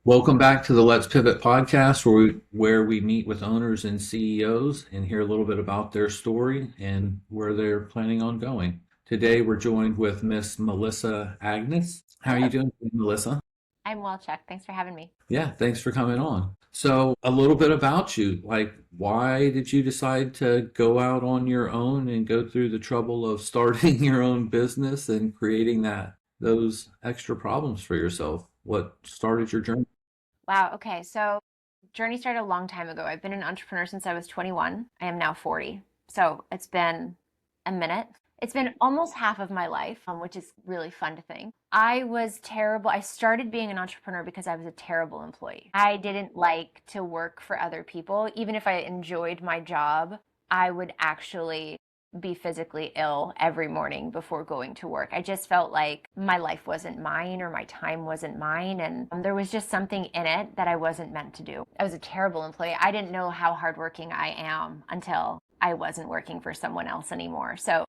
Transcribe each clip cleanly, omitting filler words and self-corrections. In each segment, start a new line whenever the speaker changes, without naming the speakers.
Welcome back to the Let's Pivot podcast, where we meet with owners and CEOs and hear a little bit about their story and where they're planning on going. Today, we're joined with Miss Melissa Agnes. How are you
Hello.
doing, Melissa?
I'm well, Chuck. Thanks for having me.
Yeah, thanks for coming on. So, a little bit about you. Like, why did you decide to go out on your own and go through the trouble of starting your own business and creating those extra problems for yourself? What started your journey?
Wow. Okay. So, journey started a long time ago. I've been an entrepreneur since I was 21. I am now 40. So, it's been a minute. It's been almost half of my life, which is really fun to think. I was terrible. I started being an entrepreneur because I was a terrible employee. I didn't like to work for other people. Even if I enjoyed my job, I would actually be physically ill every morning before going to work. I just felt like my life wasn't mine or my time wasn't mine. And there was just something in it that I wasn't meant to do. I was a terrible employee. I didn't know how hardworking I am until I wasn't working for someone else anymore. So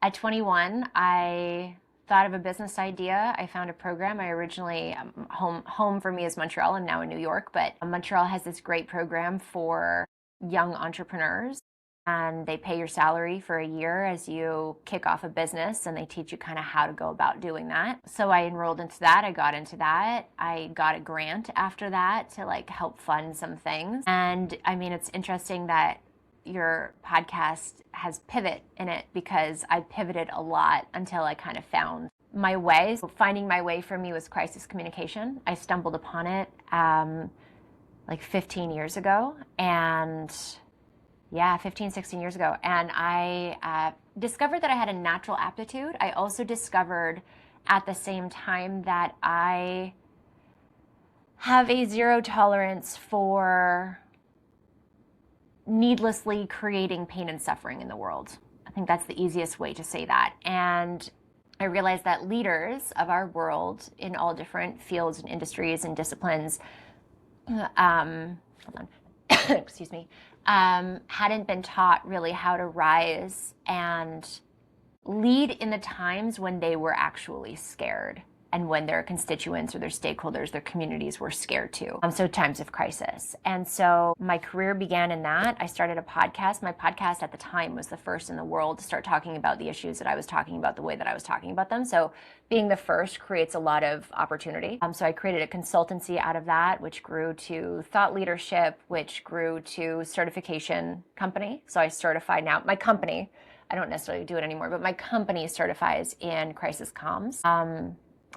at 21, I thought of a business idea. I found a program. I originally home for me is Montreal. I'm now in New York, but Montreal has this great program for young entrepreneurs, and they pay your salary for a year as you kick off a business, and they teach you kind of how to go about doing that. So I enrolled into that. I got into that. I got a grant after that to like help fund some things. And I mean, it's interesting that your podcast has pivot in it because I pivoted a lot until I kind of found my way. So finding my way for me was crisis communication. I stumbled upon it like 15 years ago. And yeah, 15, 16 years ago. And I discovered that I had a natural aptitude. I also discovered at the same time that I have a zero tolerance for needlessly creating pain and suffering in the world. I think that's the easiest way to say that. And I realized that leaders of our world in all different fields and industries and disciplines, hold on, excuse me, hadn't been taught really how to rise and lead in the times when they were actually scared and when their constituents or their stakeholders, their communities were scared too. So times of crisis. And so my career began in that. I started a podcast. My podcast at the time was the first in the world to start talking about the issues that I was talking about the way that I was talking about them. So being the first creates a lot of opportunity. So I created a consultancy out of that, which grew to thought leadership, which grew to certification company. So I certified now my company. I don't necessarily do it anymore, but my company certifies in crisis comms.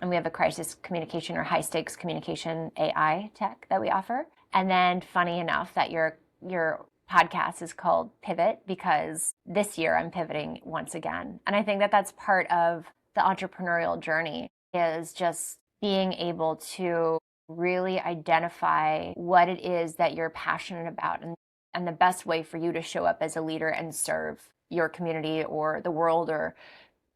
And we have a crisis communication or high stakes communication AI tech that we offer. And then funny enough that your podcast is called Pivot because this year I'm pivoting once again. And I think that that's part of the entrepreneurial journey is just being able to really identify what it is that you're passionate about and the best way for you to show up as a leader and serve your community or the world or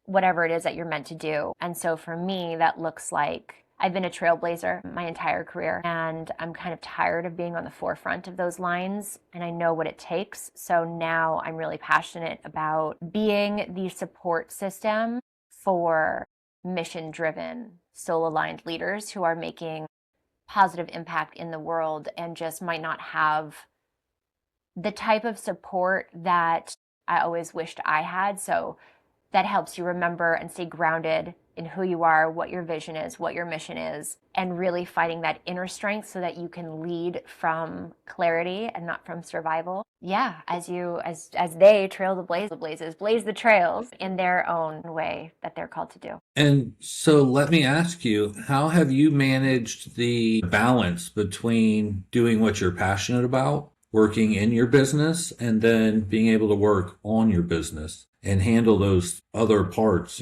whatever it is that you're meant to do. And so for me, that looks like I've been a trailblazer my entire career, and I'm kind of tired of being on the forefront of those lines, and I know what it takes. So now I'm really passionate about being the support system for mission driven, soul aligned leaders who are making positive impact in the world and just might not have the type of support that I always wished I had. So that helps you remember and stay grounded in who you are, what your vision is, what your mission is, and really finding that inner strength so that you can lead from clarity and not from survival. Yeah, as they trail the blazes, blaze the trails in their own way that they're called to do.
And so let me ask you, how have you managed the balance between doing what you're passionate about, working in your business, and then being able to work on your business and handle those other parts,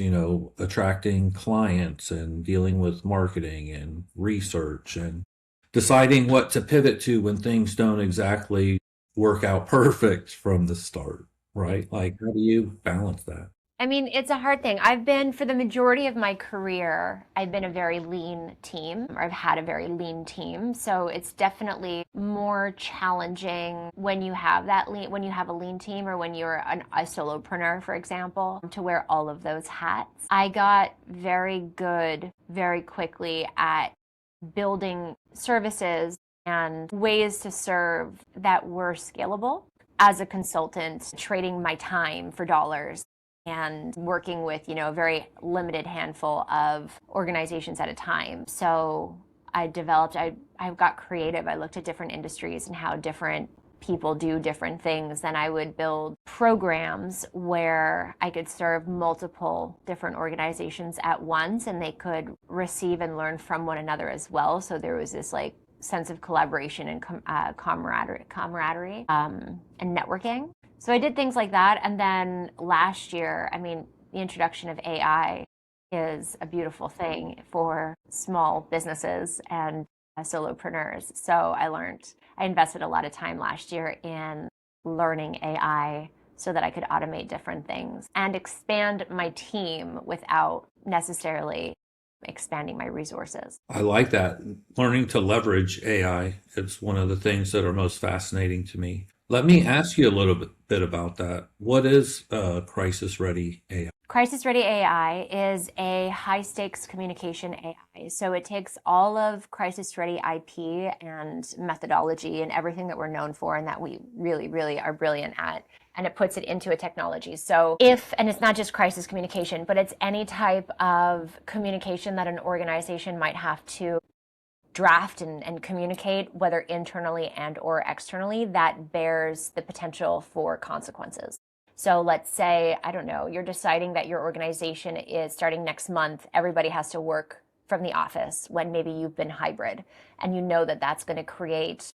attracting clients and dealing with marketing and research and deciding what to pivot to when things don't exactly work out perfect from the start, right? Like, how do you balance that?
I mean, it's a hard thing. I've been, for the majority of my career, I've been a very lean team, or I've had a very lean team. So it's definitely more challenging when you have when you have a lean team, or when you're a solopreneur, for example, to wear all of those hats. I got very good very quickly at building services and ways to serve that were scalable. As a consultant, trading my time for dollars and working with, a very limited handful of organizations at a time. So I got creative. I looked at different industries and how different people do different things. Then I would build programs where I could serve multiple different organizations at once, and they could receive and learn from one another as well. So there was this like sense of collaboration and camaraderie and networking. So I did things like that. And then last year, the introduction of AI is a beautiful thing for small businesses and solopreneurs. So I invested a lot of time last year in learning AI so that I could automate different things and expand my team without necessarily expanding my resources.
I like that. Learning to leverage AI is one of the things that are most fascinating to me. Let me ask you a little bit about that. What is crisis ready AI?
Crisis Ready AI is a high stakes communication AI. So it takes all of Crisis Ready IP and methodology and everything that we're known for and that we really, really are brilliant at, and it puts it into a technology. So and it's not just crisis communication, but it's any type of communication that an organization might have to draft and communicate, whether internally and or externally, that bears the potential for consequences. So let's say, I don't know, you're deciding that your organization is starting next month, everybody has to work from the office when maybe you've been hybrid, and you know that that's going to create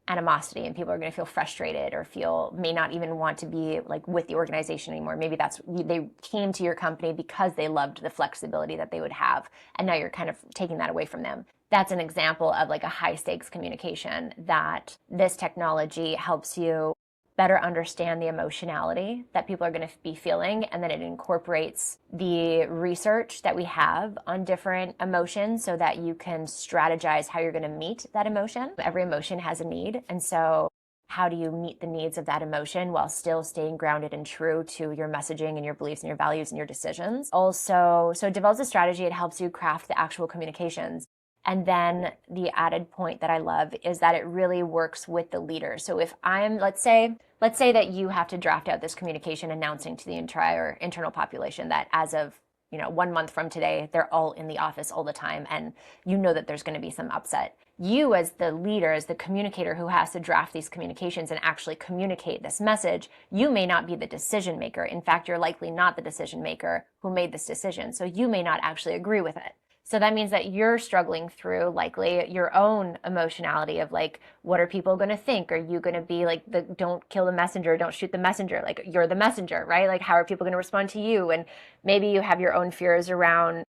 animosity and people are going to feel frustrated or may not even want to be like with the organization anymore. Maybe they came to your company because they loved the flexibility that they would have, and now you're kind of taking that away from them. That's an example of like a high stakes communication that this technology helps you better understand the emotionality that people are going to be feeling, and then it incorporates the research that we have on different emotions so that you can strategize how you're going to meet that emotion. Every emotion has a need, and so how do you meet the needs of that emotion while still staying grounded and true to your messaging and your beliefs and your values and your decisions? Also, so it develops a strategy. It helps you craft the actual communications. And then the added point that I love is that it really works with the leader. So if let's say that you have to draft out this communication announcing to the entire internal population that as of 1 month from today, they're all in the office all the time, and you know that there's going to be some upset. You as the leader, as the communicator who has to draft these communications and actually communicate this message, you may not be the decision maker. In fact, you're likely not the decision maker who made this decision. So you may not actually agree with it. So that means that you're struggling through likely your own emotionality of like, what are people going to think? Are you going to be like don't kill the messenger, don't shoot the messenger? Like you're the messenger, right? Like how are people going to respond to you? And maybe you have your own fears around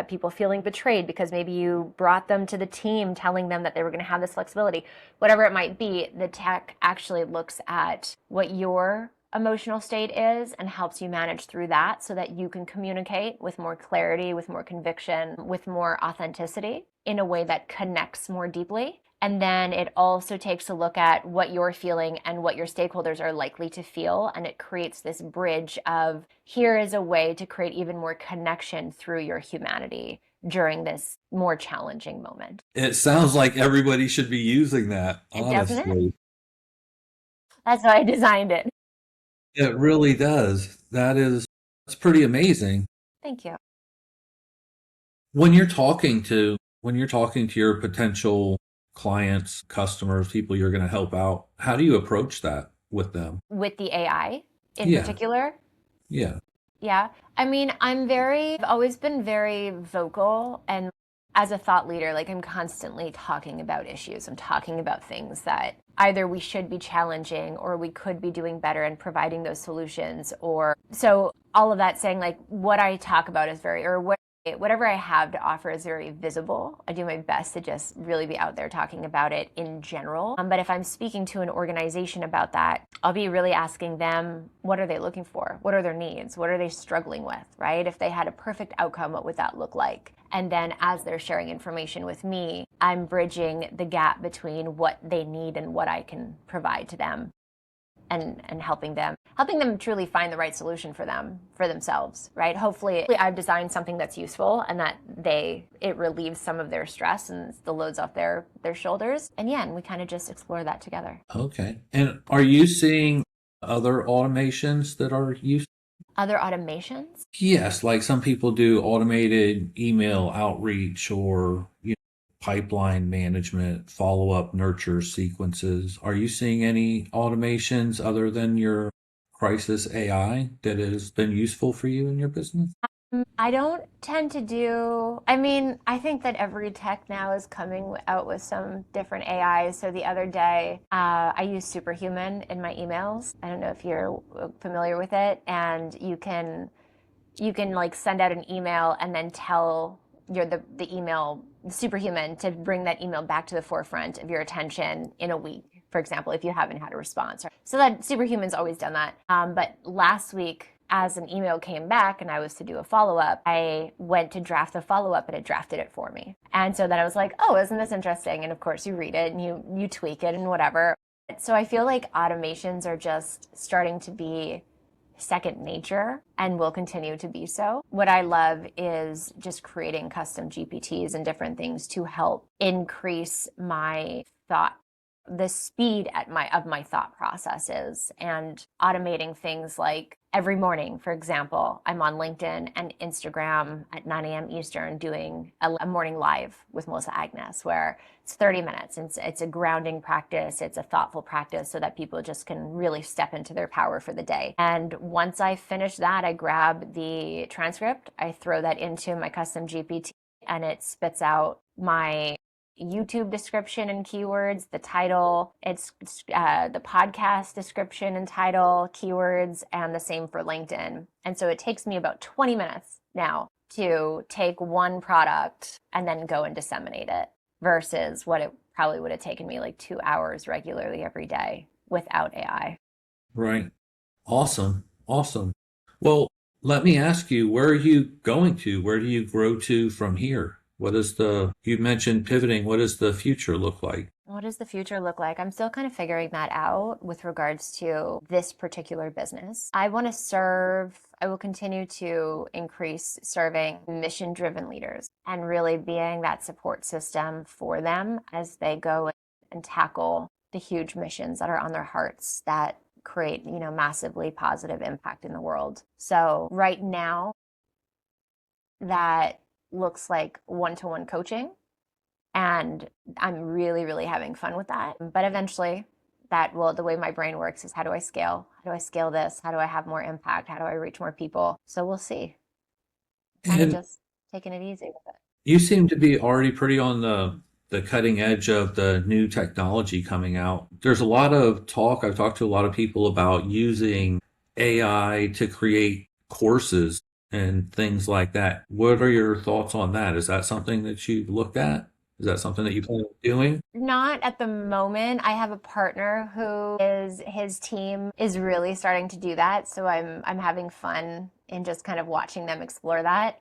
people feeling betrayed because maybe you brought them to the team telling them that they were going to have this flexibility. Whatever it might be, the tech actually looks at what your emotional state is and helps you manage through that so that you can communicate with more clarity, with more conviction, with more authenticity in a way that connects more deeply. And then it also takes a look at what you're feeling and what your stakeholders are likely to feel. And it creates this bridge of here is a way to create even more connection through your humanity during this more challenging moment.
It sounds like everybody should be using that,
Doesn't it?
honestly.
That's why I designed it.
It really does. That's pretty amazing.
Thank you.
When you're talking to your potential clients, customers, people you're going to help out, how do you approach that with them?
With the AI in
Yeah.
particular?
Yeah.
Yeah. I've always been very vocal, and as a thought leader, like I'm constantly talking about issues. I'm talking about things that either we should be challenging or we could be doing better and providing those solutions. Or so all of that saying like what I talk about is whatever I have to offer is very visible. I do my best to just really be out there talking about it in general. But if I'm speaking to an organization about that, I'll be really asking them, what are they looking for? What are their needs? What are they struggling with, right? If they had a perfect outcome, what would that look like? And then as they're sharing information with me, I'm bridging the gap between what they need and what I can provide to them. and helping them truly find the right solution for themselves, right? Hopefully I've designed something that's useful and that it relieves some of their stress and the loads off their shoulders. And yeah, and we kind of just explore that together.
Okay. And are you seeing other automations that are used?
Other automations?
Yes, like some people do automated email outreach or pipeline management, follow-up nurture sequences. Are you seeing any automations other than your crisis AI that has been useful for you in your business?
I don't tend to do, I mean, I think that every tech now is coming out with some different AIs. So the other day, I use Superhuman in my emails. I don't know if you're familiar with it. And you can like send out an email and then tell the email Superhuman to bring that email back to the forefront of your attention in a week, for example, if you haven't had a response. So that Superhuman's always done that. But last week, as an email came back and I was to do a follow-up, I went to draft the follow-up and it drafted it for me. And so then I was like, oh, isn't this interesting? And of course you read it and you tweak it and whatever. So I feel like automations are just starting to be second nature and will continue to be so. What I love is just creating custom GPTs and different things to help increase my thought, the speed of my thought processes, and automating things like every morning, for example, I'm on LinkedIn and Instagram at 9 a.m. Eastern doing a morning live with Melissa Agnes, where it's 30 minutes. It's a grounding practice. It's a thoughtful practice so that people just can really step into their power for the day. And once I finish that, I grab the transcript, I throw that into my custom GPT, and it spits out my YouTube description and keywords, the title, it's the podcast description and title, keywords, and the same for LinkedIn. And so it takes me about 20 minutes now to take one product and then go and disseminate it versus what it probably would have taken me like 2 hours regularly every day without AI.
Right. Awesome. Awesome. Well, let me ask you, where are you going to? Where do you grow to from here? You mentioned pivoting. What does the future look like?
What does the future look like? I'm still kind of figuring that out with regards to this particular business. I will continue to increase serving mission-driven leaders and really being that support system for them as they go and tackle the huge missions that are on their hearts that create, massively positive impact in the world. So right now, that looks like one-to-one coaching. And I'm really, really having fun with that. But eventually, the way my brain works is, how do I scale? How do I scale this? How do I have more impact? How do I reach more people? So we'll see. Kind of
And
just taking it easy with it.
you seem to be already pretty on the cutting edge of the new technology coming out. There's a lot of talk. I've talked to a lot of people about using AI to create courses and things like that. What are your thoughts on that? Is that something that you've looked at? Is that something that you plan on doing?
Not at the moment. I have a partner his team is really starting to do that. So I'm having fun in just kind of watching them explore that.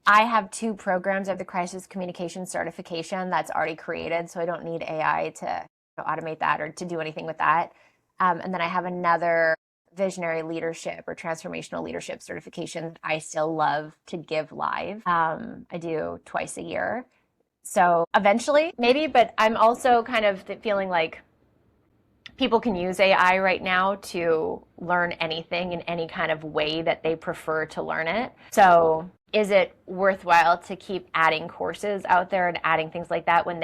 I have 2 programs. I have the crisis communication certification that's already created, so I don't need AI to automate that or to do anything with that. And then I have another visionary leadership or transformational leadership certification that I still love to give live. I do twice a year. So eventually, maybe, but I'm also kind of feeling like people can use AI right now to learn anything in any kind of way that they prefer to learn it. So is it worthwhile to keep adding courses out there and adding things like that when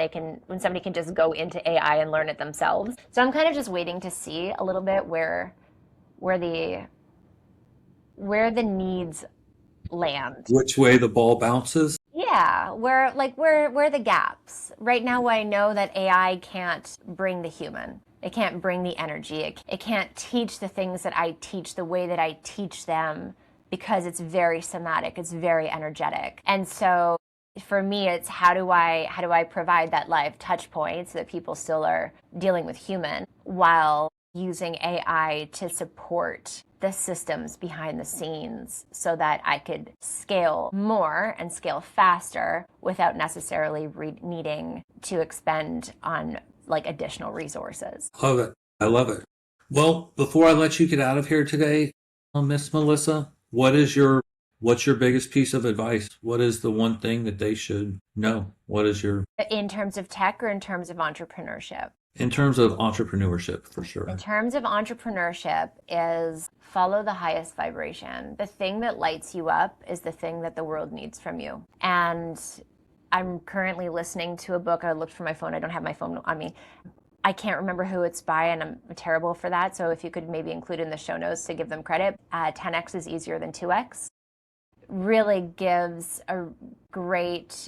somebody can just go into AI and learn it themselves? So I'm kind of just waiting to see a little bit where the needs land.
Which way the ball bounces?
Yeah, where the gaps. Right now I know that AI can't bring the human. It can't bring the energy. It can't teach the things that I teach the way that I teach them because it's very somatic, it's very energetic. And so for me, it's how do I provide that live touch point so that people still are dealing with human while using AI to support the systems behind the scenes so that I could scale more and scale faster without necessarily needing to expend on like additional resources.
Love it. I love it. Well, before I let you get out of here today, Miss Melissa, what's your biggest piece of advice? What is the one thing that they should know? What is your
In terms of tech or in terms of entrepreneurship?
in terms of entrepreneurship for
In
sure?
terms of entrepreneurship is follow the highest vibration. The thing that lights you up is the thing that the world needs from you. And I'm currently listening to a book. I looked for my phone. I don't have my phone on me. I can't remember who it's by, and I'm terrible for that. So if you could maybe include in the show notes to give them credit, 10x is easier than 2x. Really gives a great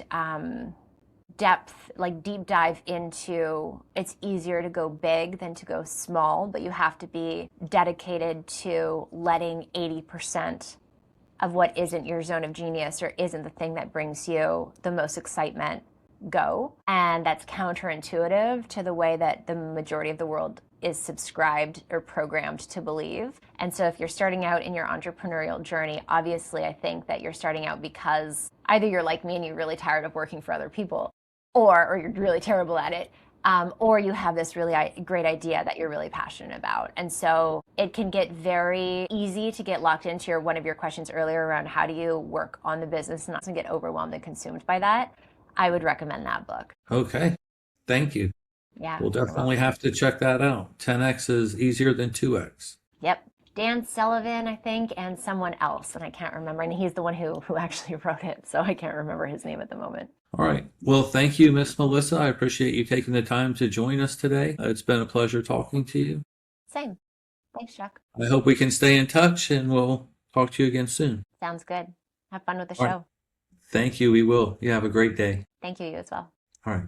depth, like deep dive into it's easier to go big than to go small, but you have to be dedicated to letting 80% of what isn't your zone of genius or isn't the thing that brings you the most excitement go. And that's counterintuitive to the way that the majority of the world is subscribed or programmed to believe. And so if you're starting out in your entrepreneurial journey, obviously I think that you're starting out because either you're like me and you're really tired of working for other people, or you're really terrible at it, or you have this really great idea that you're really passionate about. And so it can get very easy to get locked into one of your questions earlier around how do you work on the business and not to get overwhelmed and consumed by that. I would recommend that book.
Okay. Thank you.
Yeah.
We'll definitely have to check that out. 10x is easier than 2x.
Yep. Dan Sullivan, I think, and someone else, and I can't remember. And he's the one who actually wrote it, so I can't remember his name at the moment.
All right. Well, thank you, Miss Melissa. I appreciate you taking the time to join us today. It's been a pleasure talking to you.
Same. Thanks, Chuck.
I hope we can stay in touch and we'll talk to you again soon.
Sounds good. Have fun with the
All
show.
right. Thank you. We will. You have a great day.
Thank you, you as well.
All right.